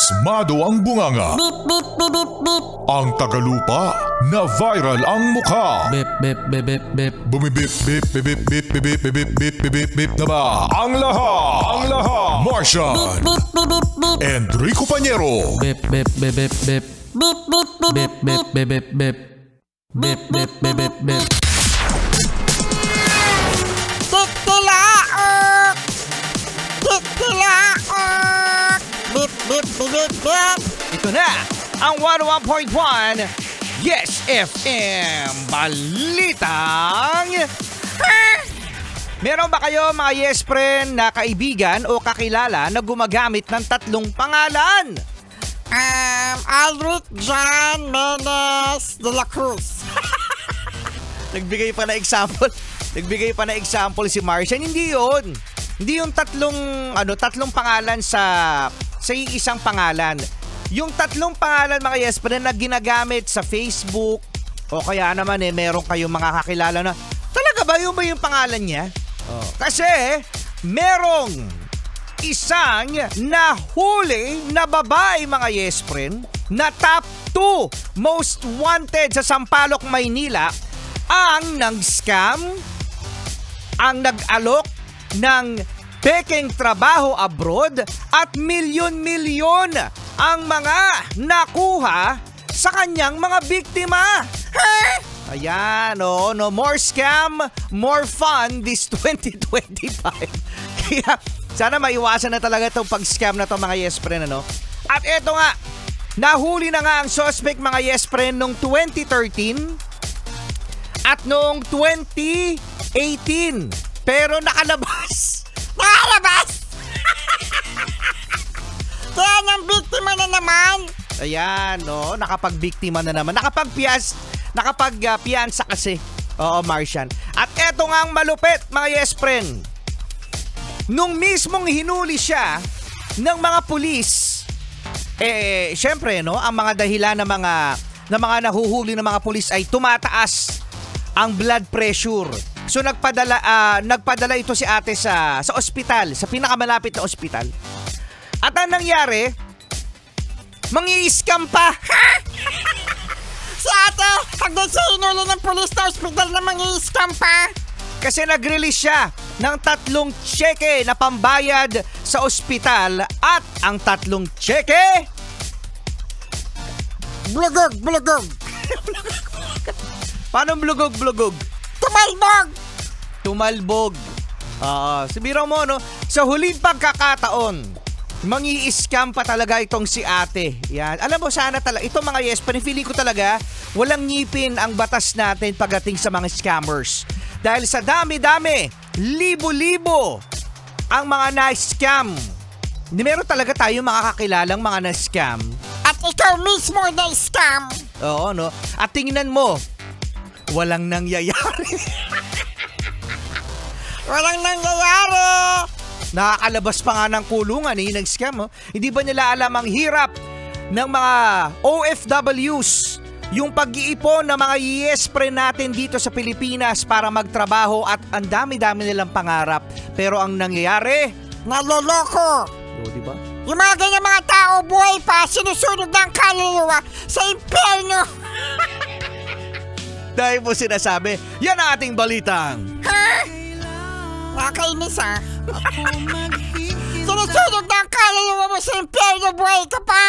Pasmado ang bunganga. Beep, beep, beep, beep, beep. Ang tagalupa na viral ang mukha. Bip, bip, bip, bip, bip. Bumibip, bip, bip, bip, bip, bip, bip, bip, bip, bip, bip na ba? Ang lahat. Martian. Beep, beep, beep, beep. Enrico Pañero. Bip, bip, bip, bip, bip. Beep, beep, beep, Bip, bip, bip, bip, bip. Bip, bip, bip, bip, bip. Tikilaok! Tikilaok! Beep, beep, beep, beep, beep. Ito na ang 101.1 Yes FM Balitang Meron ba kayo mga Yes Friend na kaibigan o kakilala na gumagamit ng tatlong pangalan? Alric John Menes de la Cruz. Nagbigay pa na example si Martian. Hindi yun. Hindi yung tatlong pangalan sa isang pangalan. Yung tatlong pangalan mga Yes Friend na ginagamit sa Facebook o kaya naman meron kayong mga kakilala na talaga ba yung pangalan niya? Kasi merong isang nahuli na babae mga Yes Friend na top 2 most wanted sa Sampaloc, Maynila ang nag-scam, ang nag-alok ng peking trabaho abroad at milyon-milyon ang mga nakuha sa kanyang mga biktima. Ayan, no more scam, more fun this 2025. Kaya sana maiwasan na talaga itong pag-scam na to mga Yes Friend, ano? At eto nga, nahuli na nga ang suspect mga Yes Friend noong 2013 at noong 2018. Pero nakalabas! Kaya ng biktima na naman. Ayan, no, nakapagbiktima na naman. Nakapagpiyansa kasi. Oo, Martian. At eto nga ang malupit, mga Yes Friend. Nung mismong hinuli siya ng mga pulis, syempre, no, ang mga dahilan ng mga nahuhuli ng mga pulis ay tumataas ang blood pressure. So nagpadala ito si ate sa ospital, sa pinakamalapit na ospital. At ang nangyari, mangi-scam pa. Si ate, hanggang sa hinuli ng pulis na ospital na mangi-scam pa. Kasi nag-release siya ng 3 cheque na pambayad sa ospital at ang 3 cheque Blugog. Paano blugog? Tumalbog. Sabiro mo, no? Sa huling pagkakataon, mangi-scam pa talaga itong si ate. Yan. Alam mo, sana talaga, itong mga Yes, panifili ko talaga, walang ngipin ang batas natin pagdating sa mga scammers. Dahil sa dami-dami, libo-libo ang mga na-scam. Meron talaga tayo mga kakilalang mga na-scam. At ikaw mismo na-scam. Oo, no? At tingnan mo, walang nangyayari. Walang nangyayari. Nakakalabas pa nga ng kulungan ng scam. Hindi ba nila alam ang hirap ng mga OFWs? Yung pag-iipon ng mga Yes Friend natin dito sa Pilipinas para magtrabaho at ang dami-dami nilang pangarap. Pero ang nangyayari, naloloko. diba? Yung mga ganyan mga tao, buhay pa, sinusunod ng kaluluwa sa impyerno. Dahil po sinasabi, yan ang ating balitang. Ha? Nakakainis ha? Sinusunod ng kaluluwa mo sa impyerno, buhay ka pa.